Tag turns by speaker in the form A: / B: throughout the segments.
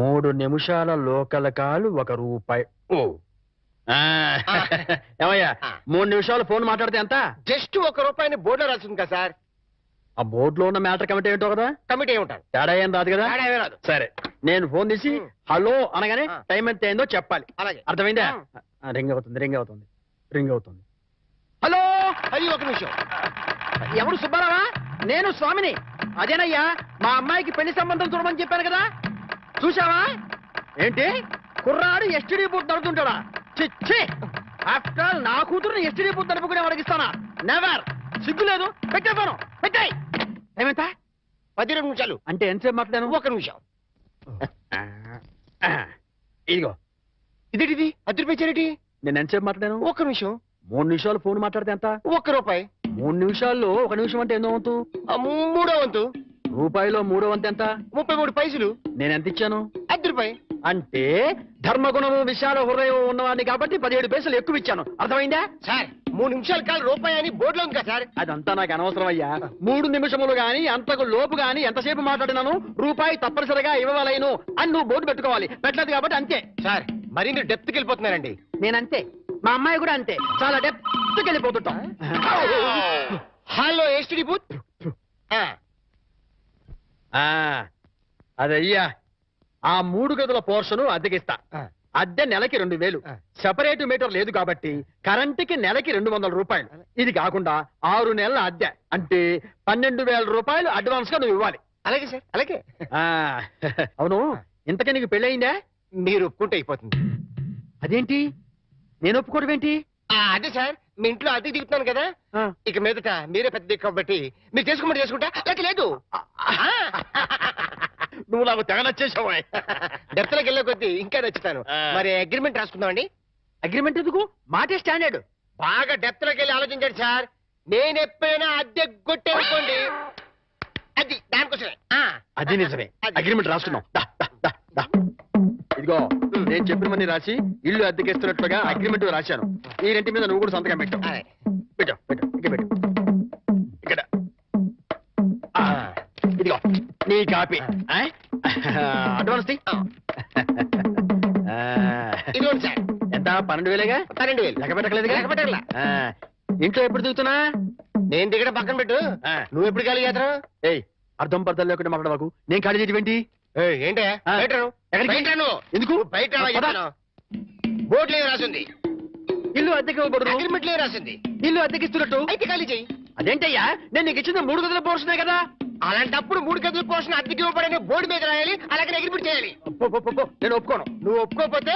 A: 3 నిమిషాల లోకల్ కాలు ₹1. ఓ ఏమయ్యా 3 నిమిషాలు ఫోన్ మాట్లాడితే ఎంత?
B: జస్ట్ ₹1 బోర్డులో రాసింది కదా సార్.
A: ఆ బోర్డులో ఉన్న మ్యాటర్ కమిటీ ఏంటో కదా.
B: కమిటీ ఏముంటారు,
A: తేడా ఏం రాదు కదా.
B: రాదు.
A: సరే, నేను ఫోన్ తీసి హలో అనగానే టైం ఎంత అయిందో చెప్పాలి.
B: అలాగే,
A: అర్థమైందా? రింగ్ అవుతుంది. హలో.
B: అది 1 నిమిషం.
A: ఎవరు? సుబ్బారావా? నేను స్వామిని. అదేనయ్యా, మా అమ్మాయికి పెళ్లి సంబంధం చూడమని చెప్పాను కదా. చూసావా? ఏంటి కుర్రాడు ఎస్టీడీ బూత్ నడుతుంటాడా? చిచ్చి, ఆఫ్టర్ ఆల్ నా కూతురుని ఎస్టీడీ బూత్ నడుపుకునే అడిగిస్తానా? నెవర్. సిగ్గు లేదు. పెట్టేస్తాను. పెట్టాయి. ఏమంతా?
B: 12 నిమిషాలు.
A: అంటే ఎంతసేపు మాట్లాడాను?
B: 1 నిమిషం.
A: ఇదిగో.
B: ఇదేంటిది? ₹10
A: నేను ఎంతసేపు మాట్లాడాను?
B: 1 నిమిషం.
A: 3 నిమిషాలు ఫోన్ మాట్లాడితే ఎంత?
B: ₹1.
A: 3 నిమిషాల్లో 1 నిమిషం అంటే ఎన్నో వంతు?
B: 3వ వంతు.
A: రూపాయిలో 3వ వంతు ఎంత?
B: 33 పైసలు.
A: నేను ఎంత ఇచ్చాను?
B: ₹10.
A: అంటే ధర్మగుణము విశాల హృదయం ఉన్నవాడిని కాబట్టి 17 పైసలు ఎక్కువ ఇచ్చాను. అర్థమైందా?
B: సార్ 3 నిమిషాల కాలు ₹1 అని బోర్డులో ఉంది కదా సార్.
A: అదంతా నాకు అనవసరం అయ్యా. 3 నిమిషములు గాని అంతకు లోపు గాని ఎంతసేపు మాట్లాడినాను రూపాయి తప్పనిసరిగా ఇవ్వవలేను అని నువ్వు బోర్డు పెట్టుకోవాలి. పెట్టలేదు కాబట్టి అంతే.
B: సార్ మరి మీరు డెప్త్కి వెళ్ళిపోతున్నారండి.
A: నేనంతే, మా అమ్మాయి కూడా అంతే. చాలా డెప్త్కి వెళ్ళిపోతుంటాం.
B: Hello STD booth.
A: అదయ్యా, ఆ 3 గదుల పోర్షను అద్దెకిస్తా. అద్దె నెలకి 2000. సెపరేట్ మీటర్ లేదు కాబట్టి కరెంటుకి నెలకి ₹200. ఇది కాకుండా 6 నెలల అద్దె అంటే ₹12,000 అడ్వాన్స్ గా నువ్వు ఇవ్వాలి.
B: అలాగే సార్, అలాగే.
A: అవును, ఇంతకీ నీకు పెళ్ళయిందా?
B: మీరు ఒప్పుకుంటే అయిపోతుంది.
A: అదేంటి నేను ఒప్పుకోవడం ఏంటి?
B: అదే సార్, మీ ఇంట్లో అద్దెకి దిగుతున్నాను కదా, ఇక మీదట మీరే పెద్ద దిక్కు కాబట్టి మీరు చేసుకోమని చేసుకుంటా. లేక లేదు.
A: నువ్వు నాకు తెగ నచ్చేసావా?
B: డెప్త్లోకి వెళ్ళే కొద్దీ ఇంకా నచ్చుతాను. మరి అగ్రిమెంట్ రాసుకుందామండి.
A: అగ్రిమెంట్ ఎందుకు? మాటే స్టాండర్డ్.
B: బాగా డెప్త్లోకి వెళ్ళి ఆలోచించండి సార్. నేను ఎప్పుడైనా అద్దె కొట్టేనుకోండి, అది దానికోసమే.
A: అది నిజమే. అగ్రిమెంట్ రాసుకున్నాం. ఇదిగో, నేను చెప్పినవన్నీ రాసి ఇల్లు అద్దెకిస్తున్నట్లుగా అగ్రిమెంట్ రాశాను. ఈ రెంటి మీద నువ్వు కూడా సంతకం పెట్టు. పెట్టు ఇక్కడ. ఇదిగో నీ కాపీ. అడ్వాన్స్
B: ఇదిగోండి సార్.
A: ఎంత? 12,000గా?
B: 12,000.
A: లెక్క పెట్టలేదు. ఇంట్లో ఎప్పుడు దిగుతున్నా?
B: నేను దిగడం పక్కన పెట్టు, నువ్వు ఎప్పుడు ఖాళీ చేస్తావు?
A: ఏయ్, అర్థం పర్థం లేకుండా మాట్లాడవాకు. నేను ఖాళీ చేయటం
B: ఏంటే?
A: ఎందుకు?
B: బయట బోర్డు లేవు రాసింది.
A: ఇల్లు అద్దెకి
B: అగ్రిమెంట్ లేవు రాసింది.
A: ఇల్లు అద్దెకిస్తున్నట్టు
B: అయితే ఖాళీ చెయ్యి.
A: అదేంటయ్యా, నేను నీకు ఇచ్చిన 3 గదుల పోర్షనే కదా.
B: అలాంటప్పుడు 3 గదుల పోర్షన్ అద్దెకి ఇవ్వబడని బోర్డు మీద రాయాలి, అలాగే అగ్రిమెంట్ చేయాలి.
A: నేను ఒప్పుకోను.
B: నువ్వు ఒప్పుకోకపోతే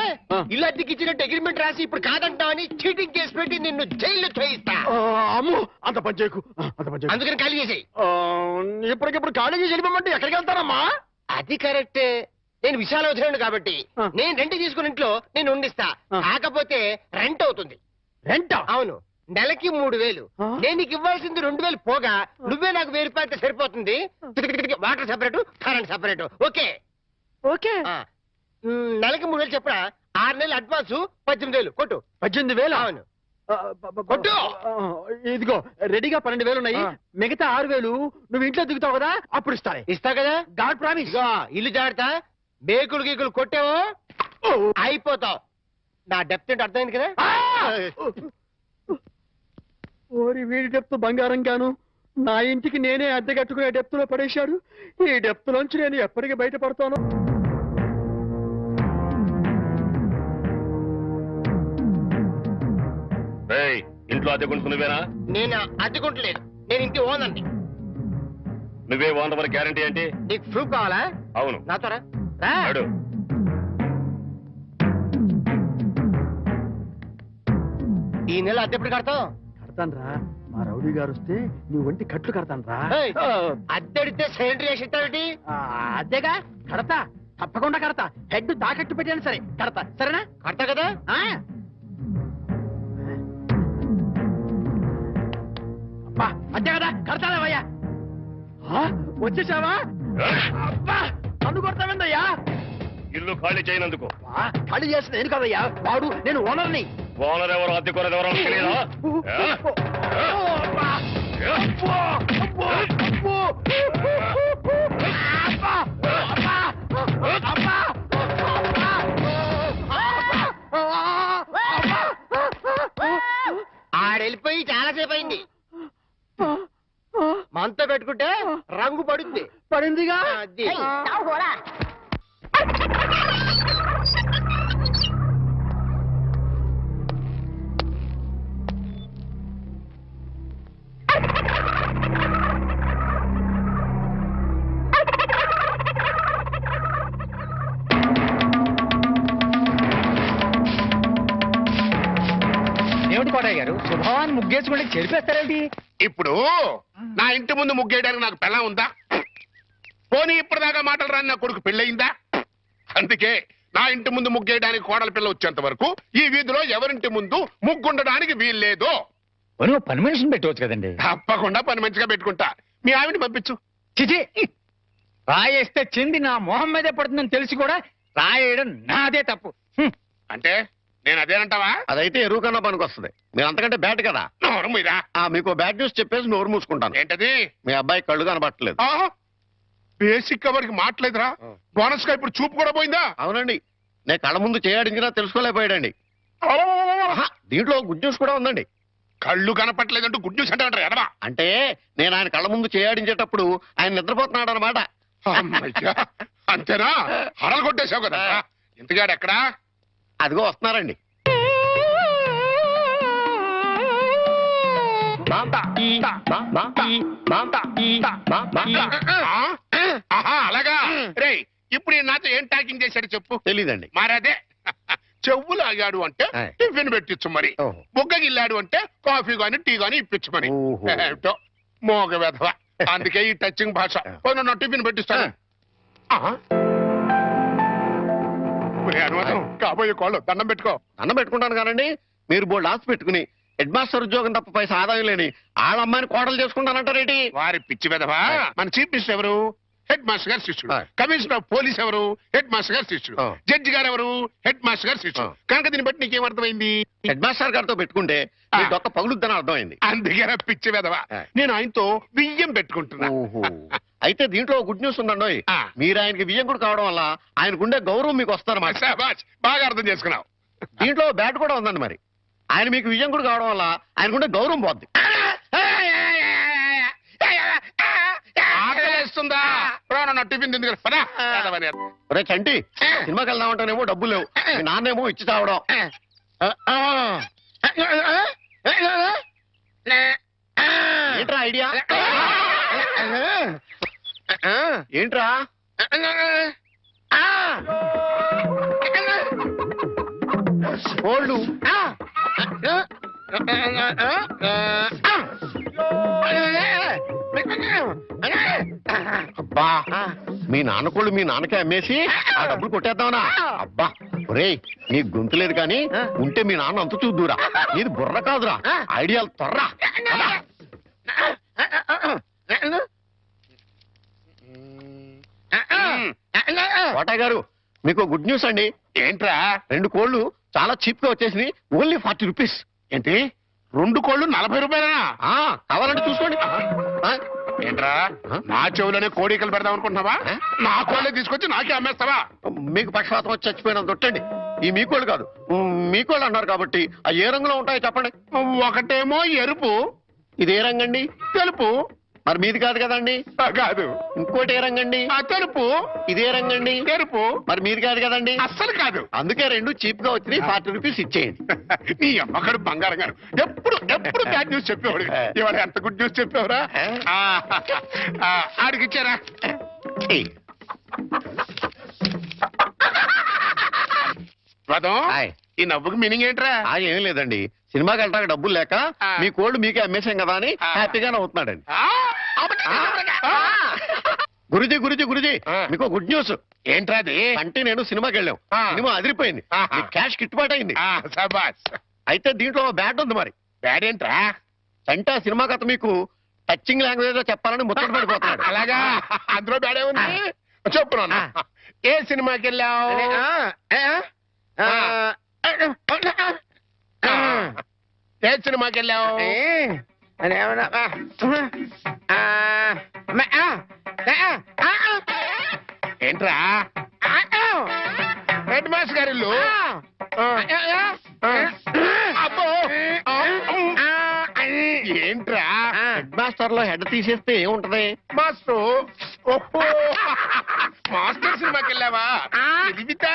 B: ఇల్లు అద్దెకి ఇచ్చినట్టు అగ్రిమెంట్ రాసి ఇప్పుడు కాదంటావని చీటింగ్ కేసు పెట్టి నిన్ను జైల్లో చేయిస్తా.
A: అమ్మో, అంత పని చేయకు.
B: అందుకని ఖాళీ చేసేయి.
A: ఇప్పటికిప్పుడు ఖాళీ చేసి వెళ్ళిపోమంటే ఎక్కడికి వెళ్తానమ్మా?
B: అది కరెక్టే. నేను విశాలవధుడు కాబట్టి నేను రెంట్ తీసుకున్న ఇంట్లో నేను ఉండిస్తా. కాకపోతే రెంట్ అవుతుంది.
A: రెంట్?
B: అవును, నెలకి 3,000. నేను నీకు ఇవ్వాల్సింది 2,000 పోగా నువ్వే నాకు ₹1,000 సరిపోతుంది. Water separate, current separate. Okay
A: okay.
B: నెలకి 3,000 చెప్పరా? 6 నెలలు అడ్వాన్స్ 18,000 కొట్టు.
A: 18,000?
B: అవును
A: కొట్టు. ఇదిగో రెడీగా 12,000 ఉన్నాయి. మిగతా 6,000 నువ్వు ఇంట్లో దిగుతావు కదా, అప్పుడు
B: ఇస్తా కదా.
A: God promise.
B: ఇల్లు జాగ్రత్త. బేకులు గీకులు కొట్టావో అయిపోతావు. నా డెప్త్ ఏంటి అర్థమైంది కదా.
A: ఓరి వీడి డెప్త్ బంగారం గాను నా ఇంటికి నేనే అద్దె కట్టుకునే డెప్త్ లో పడేశాడు. ఈ డెప్త్ లోంచి నేను ఎప్పటికీ బయటపడతాను.
C: ఇంట్లో అద్దెకుంటు నువ్వేనా?
B: నేను అద్దెకుంటలేదు, నేను ఇంటి ఓనర్ని.
C: నువ్వే ఓనర్ మరి గ్యారంటీ ఏంటి?
B: నీకు ప్రూఫ్ కావాలా?
C: అవును.
B: నాతో రా. ఈ నెల అద్దె ఎప్పుడు కడతావు?
A: కడతాన్రా. మా రౌడీ గారు వస్తే నీ ఒంటి కట్లు కడతాన్రా.
B: అద్దెడితే సెంట్రీ వేసి ఇస్తావేంటి?
A: అద్దెగా కడతా, తప్పకుండా కడతా. హెడ్ తాకట్టు పెట్టాను సరే కడతా. సరేనా?
B: కడతా కదా.
A: అద్దె కదా కడతావయ్యా. వచ్చేసావా? అబ్బా, నన్ను కొడతావేందయ్యా?
C: ఇల్లు ఖాళీ చేయనందుకు.
A: ఖాళీ చేసిన నేను కదయ్యా, వాడు. నేను ఓనర్ని.
C: ఓనర్ ఎవరు, అద్దె కొనది ఎవరో తెలియదా?
B: పడుద్ది
A: పడిందిగా.
B: అది.
A: ఏమిటి కోటయ్య గారు, శుభవాన్ని ముగ్గేసుకుంటే చెరిపేస్తారేంటి?
D: ఇప్పుడు నా ఇంటి ముందు ముగ్గేయడానికి నాకు పెళ్ళం ఉందా? పోనీ ఇప్పటిదాకా మాటలు రాని నా కొడుకు పెళ్ళయిందా? అందుకే నా ఇంటి ముందు ముగ్గేయడానికి కోడల పిల్ల వచ్చేంత వరకు ఈ వీధిలో ఎవరింటి ముందు ముగ్గుండడానికి వీల్లేదు.
A: పని మనిషిని పెట్టవచ్చు కదండి.
D: తప్పకుండా పని మంచిగా పెట్టుకుంటా. మీ ఆవిడని పంపించు.
A: చిచి, రాయేస్తే చెంది నా మొహం మీదే పడుతుందని తెలిసి కూడా రాయేయడం నాదే తప్పు.
D: అంటే నేను అదేనంటావా?
E: అదైతే ఎరువు కన్నా పనికి వస్తుంది. మీరు అంతకంటే బ్యాట్ కదా.
D: నోరు మీరా.
E: మీకు బ్యాడ్ న్యూస్ చెప్పేసి నోరు మూసుకుంటాను.
D: ఏంటది?
E: మీ అబ్బాయి కళ్ళు కనబట్టలేదు.
D: బేసిక్ వాడికి మాట్లేదురా. బోనస్ గా ఇప్పుడు చూపు కూడా పోయిందా?
E: అవునండి, నేను కళ్ళ ముందు చేయాడించినా తెలుసుకోలేకపోయాడండి. దీంట్లో గుడ్ న్యూస్ కూడా ఉందండి.
D: కళ్ళు కనపట్లేదంటూ గుడ్ న్యూస్ అంటే ఎడవా?
E: అంటే నేను ఆయన కళ్ళ ముందు చేయాడించేటప్పుడు ఆయన నిద్రపోతున్నాడు అనమాట.
D: అంతేనా? హడలు కొట్టేశావు కదా. ఇంతగాడు ఎక్కడా?
E: అదిగో వస్తున్నారండి.
D: అలాగా. రే, ఇప్పుడు నాతో ఏం టాకింగ్ చేశాడు చెప్పు.
E: తెలీదండి.
D: మరదే చెవులు ఆగాడు అంటే టిఫిన్ పెట్టించు మరి. బుగ్గగిల్లాడు అంటే కాఫీ గాని టీ గాని ఇప్పించు మరి. ఏమిటో మోగ వెధవ. అందుకే ఈ టచింగ్ భాష. నా టిఫిన్ పెట్టిస్తాను. అనుమానం కాబోయే కోళ్ళు దండం పెట్టుకో.
E: దండం పెట్టుకుంటాను కానండి. మీరు బోల్డ్ ఆస్తి పెట్టుకుని హెడ్ మాస్టర్ ఉద్యోగం తప్ప పైసా ఆదాయం లేని ఆడమ్మాయిని కోడలు చేసుకుంటానంటారేంటి?
D: వారి పిచ్చి వెధవా. మన చీఫ్ మినిస్టర్ ఎవరు? హెడ్ మాస్టర్ గారు శిష్యుడు. కమిషనర్ ఆఫ్ పోలీస్ ఎవరు? హెడ్ మాస్టర్ గారు శిష్యుడు. జడ్జి గారు ఎవరు? హెడ్ మాస్టర్ గారు శిష్యుడు. కనుక దీన్ని బట్టి నీకేం అర్థమైంది?
E: హెడ్ మాస్టర్ గారితో పెట్టుకుంటే మీ డొక్క పగులుద్దని అర్థమైంది.
D: అందుకే పిచ్చి వెధవా. నేను ఆయనతో బియ్యం పెట్టుకుంటున్నా.
E: అయితే దీంట్లో గుడ్ న్యూస్ ఉందండి. మీరు ఆయనకి బియ్యంకుడు కావడం వల్ల ఆయనకుండే గౌరవం మీకు వస్తారన్నమాట.
D: బాగా అర్థం చేసుకున్నావు.
E: దీంట్లో బ్యాట్ కూడా ఉందండి. మరి ఆయన మీకు విజయంకుడు కావడం వల్ల ఆయనకుండే గౌరవం పోద్ది.
D: ఆకలిస్తుందా? టిఫిన్ తింది కదా.
E: రే చంటి, సినిమాకి వెళ్దామంటేనేమో డబ్బులు లేవు. మీ నాన్నేమో ఇచ్చి తావడం. ఏంట్రా ఐడియా? ఏంట్రా? కోళ్ళు అబ్బా, మీ నాన్న కోళ్ళు మీ నాన్నకే అమ్మేసి ఆ డబ్బులు కొట్టేద్దామనా? అబ్బా ఒరే, నీ గొంతు లేదు కానీ ఉంటే మీ నాన్న అంత చూద్దురా. నీది బుర్ర కాదురా, ఐడియాలు త్వరరా. కోటయ్య గారు, మీకు గుడ్ న్యూస్ అండి.
D: ఏంట్రా?
E: 2 కోళ్ళు చాలా చీప్ గా వచ్చేసి ఓన్లీ 40 రూపీస్.
D: ఏంటి 2 కోళ్ళు 40 రూపాయలనా?
E: కావాలంటే చూసుకోండి.
D: ఏంట్రా, నా చెవులోనే కోడికలు పెడదాం అనుకుంటున్నావా? నా కోళ్ళే తీసుకొచ్చి నాకే అమ్మేస్తావా?
E: మీకు పక్షపాతం వచ్చి చచ్చిపోయినంత తొట్టండి. ఈ మీ కోళ్ళు కాదు, మీ కోళ్ళు అన్నారు కాబట్టి ఆ ఏ రంగులో ఉంటాయో చెప్పండి.
D: ఒకటేమో ఎరుపు.
E: ఇది ఏ రంగండి?
D: తెలుపు.
E: మరి మీది కాదు కదండి.
D: కాదు.
E: ఇంకోటి ఏ రంగండి?
D: తెలుపు.
E: ఇదే రంగండి?
D: తెలుపు.
E: మరి మీది కాదు కదండి.
D: అస్సలు కాదు.
E: అందుకే 2 చీప్ గా వచ్చి 40 రూపీస్ ఇచ్చేయండి.
D: నీ అమ్మగారు బంగారం గారు ఎప్పుడు బ్యాడ్ న్యూస్ చెప్పేవాడు. ఇవాళ ఎంత గుడ్ న్యూస్ చెప్పేవరా? ఆడికి ఇచ్చారా? ఈ నవ్వుకి మీనింగ్ ఏంట్రా?
E: ఏం లేదండి, సినిమాకి వెళ్ళడానికి డబ్బులు లేక మీ కోళ్ళు మీకే అమ్మేశాం కదా అని హ్యాపీగా నవ్వుతున్నాడండి. గురుజీ గురుజీ గురుజీ, మీకు గుడ్ న్యూస్.
D: ఏంట్రా అది?
E: అంటే నేను సినిమాకి వెళ్ళాం, సినిమా అదిరిపోయింది, క్యాష్ గిట్టుబాటు అయింది. అయితే దీంట్లో బ్యాడ్ ఉంది. మరి
D: బ్యాడ్ ఏంట్రా?
E: అంటే ఆ సినిమా కథ మీకు టచింగ్ లాంగ్వేజ్ లో చెప్పాలని ముచ్చట పడిపోతున్నాడు.
D: అలాగా? అందులో బ్యాడే ఉంది. చెప్పు నాన్న, ఏ సినిమాకి వెళ్ళావు? ఏ సినిమాకి వెళ్ళావు? ఏంట్రా? హెడ్ మాస్టర్ గారి ఇల్లు. అబ్బో, ఏంట్రా?
E: హెడ్ మాస్టర్ లో హెడ్ తీసేస్తే ఏముంటది?
D: మాస్టర్ ఓహో మాస్టర్ సినిమాకి వెళ్ళావా తెలివితే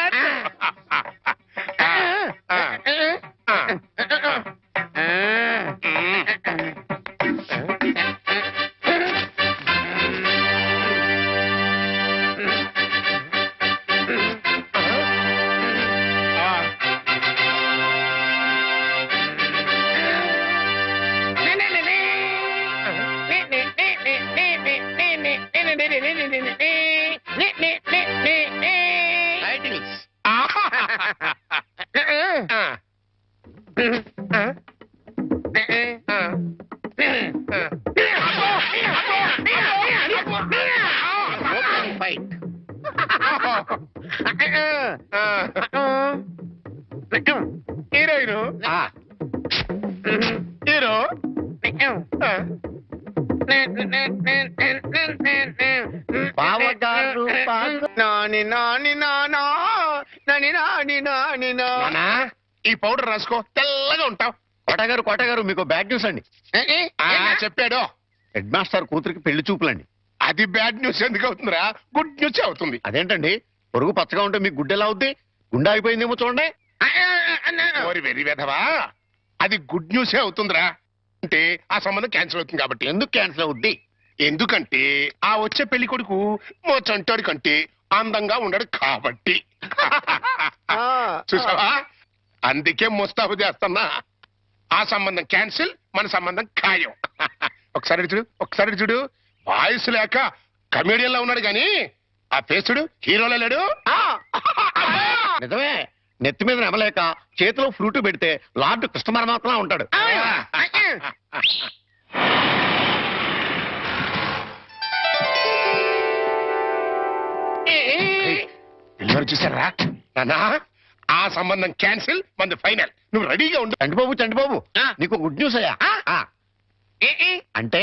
D: హీరోయిన్ హీరో
E: బావగారు
B: నాని నాని నానా నాని నాని నాని నా
D: నానా, ఈ పౌడర్ రాసుకో తెల్లగా ఉంటావు.
E: కోటగారు మీకు బ్యాడ్ న్యూస్ అండి.
D: చెప్పాడు
E: హెడ్ మాస్టర్ కూతురికి పెళ్లి చూపులండి.
D: అది బ్యాడ్ న్యూస్ ఎందుకు అవుతుందిరా? గుడ్ న్యూస్ అవుతుంది.
E: అదేంటండి, పొరుగు పచ్చగా ఉంటే మీకు గుడ్డెలా అవుద్ది? గుండె అయిపోయిందేమో చూడండి.
D: ఓరి వెర్రి వెధవా, అది గుడ్ న్యూసే అవుతుందిరా. అంటే ఆ సంబంధం క్యాన్సిల్ అవుతుంది కాబట్టి.
E: ఎందుకు క్యాన్సిల్ అవుద్ది?
D: ఎందుకంటే ఆ వచ్చే పెళ్లి కొడుకు మా చంటోడి కంటే అందంగా ఉండడు కాబట్టి. చూసావా, అందుకే ముస్తాబు చేస్తున్నా. ఆ సంబంధం క్యాన్సిల్, మన సంబంధం ఖాయం. ఒకసారి చూడు, ఒకసారి చూడు. వాయిస్ లేక కమేడియన్ లా ఉన్నాడు గాని ఆ ఫేస్ చూడు, హీరోలో లేడు.
E: నిజమే, నెత్తి మీద నెమలేక చేతిలో ఫ్రూట్ పెడితే లార్డ్ కృష్ణ పరమాత్మ ఉంటాడు.
D: పిల్లలు చూసారా నానా? ఆ సంబంధం క్యాన్సిల్, మంది ఫైనల్. నువ్వు రెడీగా ఉండు.
E: చంటిబాబు నీకు గుడ్ న్యూస్ అయ్యా. అంటే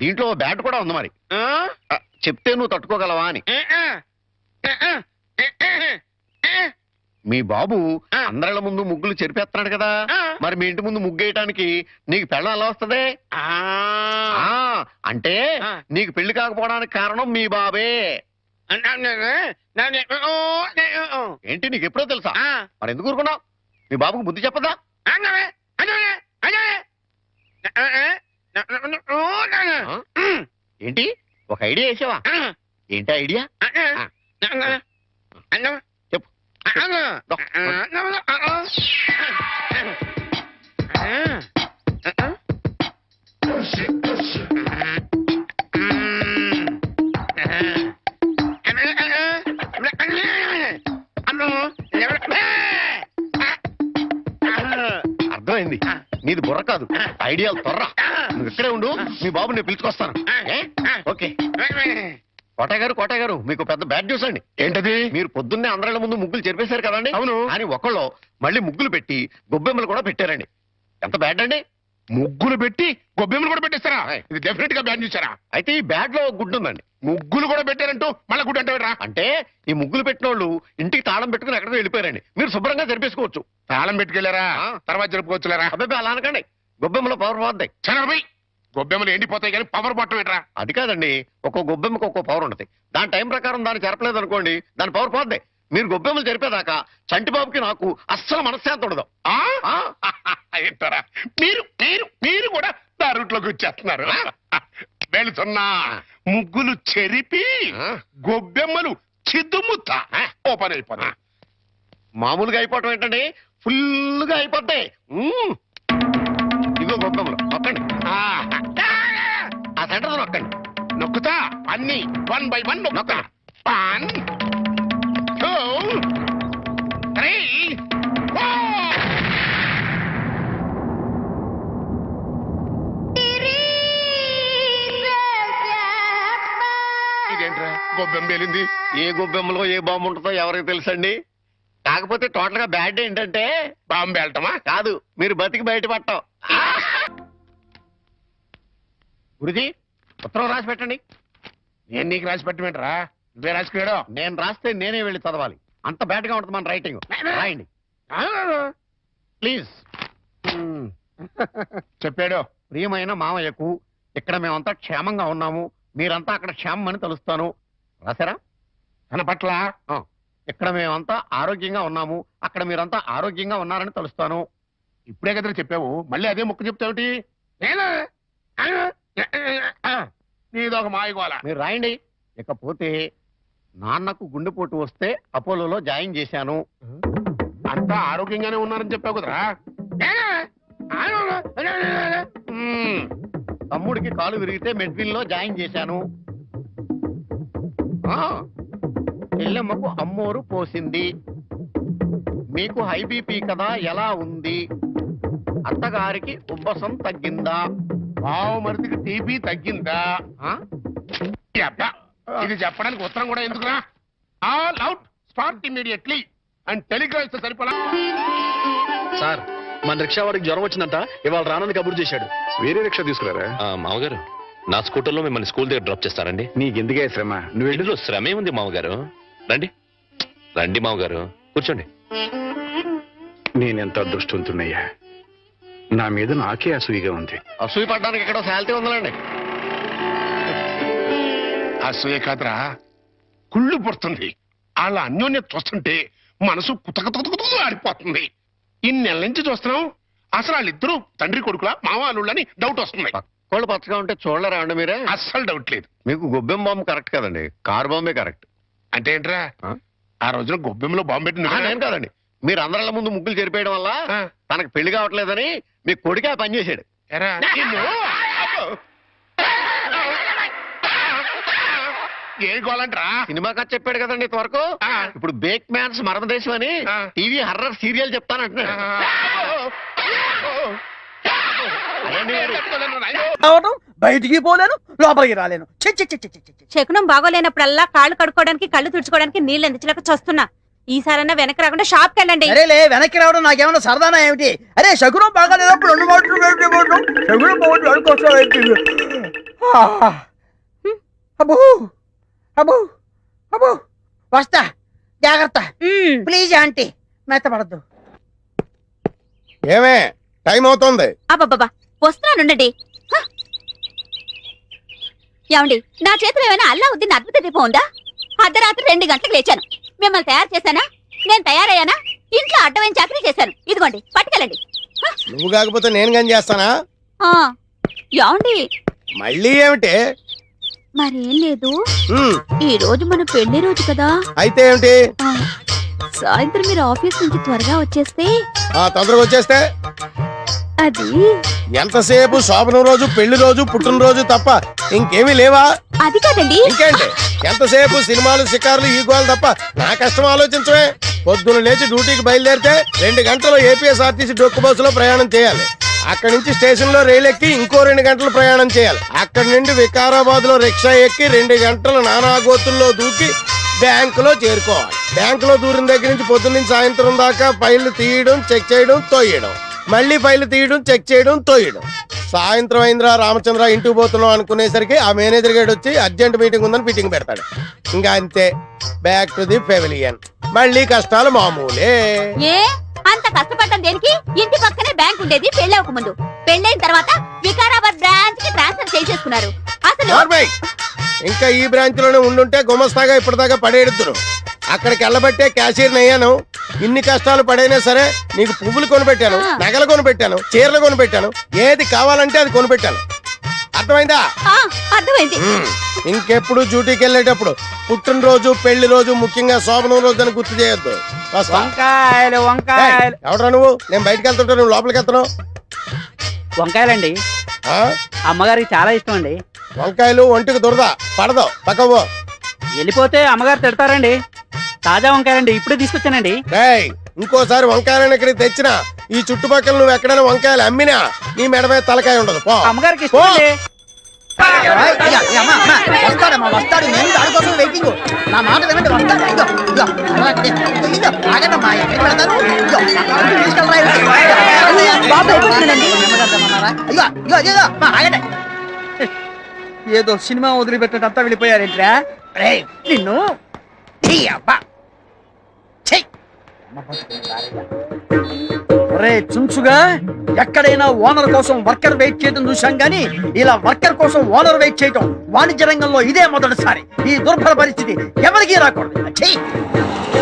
E: దీంట్లో బ్యాట్ కూడా ఉంది మరి. చెప్తే నువ్వు తట్టుకోగలవా అని. మీ బాబు అందరిళ్ళ ముందు ముగ్గులు చెరిపేస్తున్నాడు కదా, మరి మీ ఇంటి ముందు ముగ్గేయటానికి నీకు పెళ్ళం ఎలా వస్తుంది? అంటే నీకు పెళ్లి కాకపోవడానికి కారణం మీ బాబే. ఏంటి, నీకు ఎప్పుడో తెలుసా? మరి ఎందుకు ఊరుకున్నావు? మీ బాబుకు బుద్ధి చెప్పదా? ఏంటి, ఒక ఐడియా వేసావా? ఏంటి ఐడియా? చెప్పు. అర్థమైంది, నీది బుర్ర కాదు, ఐడియాలు తొర్రా. నువ్వు ఇక్కడే ఉండు, మీ బాబు నేను పిలుచుకొస్తాను. ఓకే. కోటగారు మీకు పెద్ద బ్యాడ్ న్యూస్ అండి.
D: ఏంటది?
E: మీరు పొద్దున్నే అందరిళ్ళ ముందు ముగ్గులు చెరిపేశారు కదండి.
D: అవును.
E: అని ఒకళ్ళు మళ్ళీ ముగ్గులు పెట్టి గొబ్బెమ్మలు కూడా పెట్టారండి. ఎంత బ్యాడ్ అండి?
D: ముగ్గులు పెట్టి గొబ్బెమ్మలు కూడా పెట్టేస్తారా? ఇది డెఫినెట్ గా బ్యాన్ చూసారా?
E: అయితే ఈ బ్యాడ్ లో గుడ్ ఉందండి.
D: ముగ్గులు కూడా పెట్టారంటూ మళ్ళా గుడ్ అంటారా?
E: అంటే ఈ ముగ్గులు పెట్టిన వాళ్ళు ఇంటికి తాళం పెట్టుకుని ఎక్కడికో వెళ్ళిపోయారండి. మీరు శుభ్రంగా జరిపేసుకోవచ్చు.
D: తాళం పెట్టుకెళ్ళారా? తర్వాత జరుపుకోవచ్చులేరా?
E: అబ్బాయి అలా అనకండి, గొబ్బెమ్మలో పవర్ పోద్దాయి.
D: చనబై గొబ్బెమ్మలు ఎండిపోతాయి కానీ పవర్ బట్టం ఏంట్రా?
E: అది కాదండి, ఒక్కో గొబ్బెమ్మకు ఒక్కో పవర్ ఉంటుంది. దాని టైం ప్రకారం దాన్ని చెరపలేదు అనుకోండి, దాని పవర్ పోద్ది. మీరు గొబ్బెమ్మలు జరిపేదాకా చంటిబాబుకి నాకు అస్సలు మనశ్శాంతి ఉండదు.
D: ఏంటారా మీరు మీరు మీరు కూడా నా రూట్లోకి వచ్చేస్తున్నారు. వెళుతున్నా ముగ్గులు చెరిపి గొబ్బెమ్మలు చిద్దుముత్త ఓపెన్ అయిపోతా.
E: మామూలుగా అయిపోవటం ఏంటండి, ఫుల్గా అయిపోతాయి. ఇదిగో గొబ్బెమ్మలు నొక్కండి, ఆ సెంటర్ నొక్కండి.
D: నొక్కుతా అన్ని 1 by 1 నొక్కుతా. 1 2 3 4. ఇదేంట్రా గొబ్బెమ్మ పేలింది?
E: ఏ గొబ్బెమ్మలో ఏ బాంబు ఉంటుందో ఎవరికి తెలుసండి. కాకపోతే టోటల్ గా బ్యాడ్ ఏంటంటే
D: బాంబు వెళ్ళటమా?
E: కాదు, మీరు బతికి బయటపడటం. గురుజీ, ఉత్తరం రాసి పెట్టండి.
D: నేను నీకు రాసి పెట్టమేంట్రా? నువ్వే రాసుకున్నాడు.
E: నేను రాస్తే నేనే వెళ్ళి చదవాలి. అంత బ్యాడ్ గా ఉంటుంది మన రైటింగ్. రాయండి ప్లీజ్.
D: చెప్పాడు.
E: ప్రియమైన మామయ్యకు, ఇక్కడ మేమంతా క్షేమంగా ఉన్నాము, మీరంతా అక్కడ క్షేమం అని తలుస్తాను. రాశారా?
D: కనపట్ల
E: ఆ. ఇక్కడ మేమంతా ఆరోగ్యంగా ఉన్నాము, అక్కడ మీరంతా ఆరోగ్యంగా ఉన్నారని తెలుస్తాను.
D: ఇప్పుడే కదా చెప్పావు, మళ్ళీ అదే ముక్క చెప్తావుటి? నీదొక మాయగోల.
E: మీరు రాయండి. ఇకపోతే నాన్నకు గుండెపోటు వస్తే అపోలోలో జాయిన్ చేశాను.
D: అంతా ఆరోగ్యంగానే ఉన్నారని చెప్పావు కదరా.
E: తమ్ముడికి కాలు విరిగితే మెడ్విల్లో జాయిన్ చేశాను. చెల్లెమ్మకు అమ్మోరు పోసింది. మీకు హై బీపీ కదా, ఎలా ఉంది? అత్తగారికి ఉబ్బసం తగ్గిందా?
D: బావు మరిదికి టీబీ తగ్గిందా?
E: ఆ?
D: అబ్బా, ఇది చెప్పడానికి ఉత్తరం కూడా ఎందుకురా? All out, start immediately and telegrams సరిపడా.
A: సార్, మన రిక్షా వాడికి జ్వరం వచ్చిందంట, ఇవాళ రానని కబురు చేశాడు.
F: వేరే రిక్షా తీసుకురారా?
C: మామగారు, నా స్కూటర్లో మిమ్మల్ని స్కూల్ దగ్గర డ్రాప్ చేస్తారండి.
F: నీకెందుకే శ్రమ? నువ్వు
C: ఇంట్లో శ్రమే ఉంది మామగారు. రండి రండి మామగారు, కూర్చోండి.
F: నేనెంత అదృష్టవంతున్నయ్యా. నా మీద నాకే అసూయగా ఉంది.
E: అసూయ పడ్డానికి ఎక్కడో శాలిటీ ఉందండి.
D: అసూయ కాదురా, కుళ్ళు పుడుతుంది. వాళ్ళ అన్యోన్యత చూస్తుంటే మనసు కుతకుతకుతకు ఆడిపోతుంది. ఇన్ని నెలల నుంచి చూస్తున్నాం, అసలు వాళ్ళిద్దరూ తండ్రి కొడుకులా మామ అల్లుళ్ళని డౌట్ వస్తుంది.
E: కోళ్ళు పచ్చగా ఉంటే చూడలేరా అండి మీరే?
D: అస్సలు డౌట్ లేదు.
E: మీకు గొబ్బెం బాంబు కరెక్ట్ కదండి, కార్ బాంబే కరెక్ట్.
D: అంటే ఏంట్రా, ఆ రోజున గొబ్బెంలో బాంబు పెట్టింది
E: నేను కాదండి, మీరు అందరిళ్ళ ముందు ముగ్గులు చెరిపేయడం వల్ల తనకు పెళ్లి కావట్లేదని మీ కొడుకే పనిచేశాడు.
D: ఎరా, నిన్ను. ఏ గోలంట్రా?
E: సినిమా కథ చెప్పాడు కదండి ఇంతవరకు. ఇప్పుడు బేక్ మ్యాన్స్ మరమదేశం అని టీవీ హర్రర్ సీరియల్ చెప్తానంటున్నాడు.
A: బయటికి పోలేను, లోపలికి రాలేను.
G: శకునం బాగోలేనప్పుడల్లా కాళ్ళు కడుక్కోవడానికి కళ్ళు తుడుచుకోవడానికి నీళ్ళు అందించలేక చస్తున్నా. ఈసారన్నా వెనక్కి రాకుండా షాప్ కి వెళ్ళండి.
A: అరేలే, వెనక్కి రావడం నాకేమన్నా సరదానా ఏమిటి? అరే, శకునం బాగాలేనప్పుడు 2 మాటలు శకునం బాగుంది అనుకోసం ఏంటి? అబ్బో అబ్బో అబ్బో, వస్తా, జాగ్రత్త ప్లీజ్ ఆంటీ, మెత్తపడద్దు.
B: ఏమే టైం అవుతోంది.
G: అబ్బబ్బా, వస్తున్నానుండండి. ఏమండి, నా చేతిలో ఏమైనా అల్లావుద్దీన్ అద్భుత దీపం ఉందా? అర్ధరాత్రి 2 గంటలకు లేచాను. మిమ్మల్ని తయారు చేశానా? నేను తయారయ్యానా? ఇంట్లో అడ్డమైన చాకరీ చేశాను. ఇదిగోండి, పట్టుకెళ్ళండి.
B: నువ్వు కాకపోతే నేను కానీ చేస్తానా?
G: ఏమండి,
B: మళ్ళీ ఏమిటి?
G: మరేం లేదు, ఈ రోజు మన పెళ్లి రోజు కదా.
B: అయితే ఏమిటి?
G: సాయంత్రం మీరు ఆఫీస్ నుంచి త్వరగా వచ్చేస్తే.
B: తొందరగా వచ్చేస్తే
G: అది
B: ఎంతసేపు శోభనం రోజు, పెళ్లి రోజు, పుట్టినరోజు తప్ప ఇంకేమీ లేవా?
G: అది కాదండి.
B: ఇంకేంటి, ఎంతసేపు సినిమాలు, షికారులు, ఈ గోలు తప్ప నా కష్టం ఆలోచించవే. పొద్దున లేచి డ్యూటీకి బయలుదేరితే 2 గంటలు ఏపీఎస్ఆర్టీసీ డొక్కు బస్సులో ప్రయాణం చేయాలి. అక్కడి నుంచి స్టేషన్ లో రైలు ఎక్కి ఇంకో 2 గంటలు ప్రయాణం చేయాలి. అక్కడి నుండి వికారాబాద్ లో రిక్షా ఎక్కి 2 గంటలు నానాగోతుల్లో దూకి బ్యాంకులో చేరుకోవాలి. బ్యాంకులో దూరిన దగ్గర నుంచి పొద్దున్న నుంచి సాయంత్రం దాకా ఫైళ్లు తీయడం, చెక్ చేయడం, తోయడం, మళ్ళీ ఫైళ్లు తీయడం, చెక్ చేయడం, తోయడం. సాయంత్రం అయిందిరా రామచంద్ర, ఇంటికి పోతున్నాం అనుకునేసరికి ఆ మేనేజర్ గేట్ వచ్చి అర్జెంట్ మీటింగ్ ఉందని మీటింగ్ పెడతాడు. ఇంకా అంతే, బ్యాక్ టు ది పెవిలియన్. మళ్ళీ కష్టాలు మామూలే.
G: ఏ అంత కష్టపడ్డం దేనికి? ఇంటి పక్కనే బ్యాంక్ ఉండేది పెళ్ళవక ముందు. పెళ్ళైన తర్వాత వికారాబాద్ బ్రాంచ్ కి ట్రాన్స్ఫర్ చేసేసుకున్నారు. అసలు
B: ఇంకా ఈ బ్రాంచ్ లోనే ఉండుంటే గుమస్తాగా ఇప్పటిదాకా పడేడుతురు. అక్కడికి వెళ్ళబట్టే క్యాషియర్ అయ్యాను. ఇన్ని కష్టాలు పడైనా సరే నీకు పువ్వులు కొనిపెట్టాను, నగలు కొనిపెట్టాను, చీరలు కొనిపెట్టాను, ఏది కావాలంటే అది కొనిపెట్టాను. అర్థమైందా?
G: అర్థమైంది.
B: ఇంకెప్పుడు డ్యూటీకి వెళ్ళేటప్పుడు పుట్టినరోజు, పెళ్లి రోజు, ముఖ్యంగా శోభనం రోజు అని గుర్తు చేయొద్దు.
A: వంకాయలు వంకాయలు.
B: ఎవడరా నువ్వు? నేను బయటకు వెళ్తుంటా, నువ్వు లోపలికి వెళ్తున్నావు.
A: వంకాయలండి, అమ్మగారికి చాలా ఇష్టం అండి.
B: వంకాయలు ఒంటికి దురద పడదు, పక్కవో.
A: వెళ్ళిపోతే అమ్మగారు తిడతారండి. తాజా వంకాయలండి, ఇప్పుడే తీసుకొచ్చానండి.
B: ఇంకోసారి వంకాయలను ఇక్కడికి తెచ్చినా, ఈ చుట్టుపక్కల నువ్వు ఎక్కడైనా వంకాయలు అమ్మినా నీ మెడ మీద తలకాయ ఉండదు.
A: అమ్మగారికి ఇష్టం అండి. వస్తాడు, నేను దానికోసం వెయిటింగ్. నా మాట వినండి, వస్తాడు. ఏదో సినిమా వదిలిపెట్టడంతా వెళ్ళిపోయారేంట్రా? నిన్ను అబ్బా ఒరే చుంచుగా, ఎక్కడైనా ఓనర్ కోసం వర్కర్ వెయిట్ చేయడం చూశాం గానీ ఇలా వర్కర్ కోసం ఓనర్ వెయిట్ చేయడం వాణిజ్య రంగంలో ఇదే మొదటిసారి. ఈ దుర్భర పరిస్థితి ఎవరికీ రాకూడదు. ఛీ!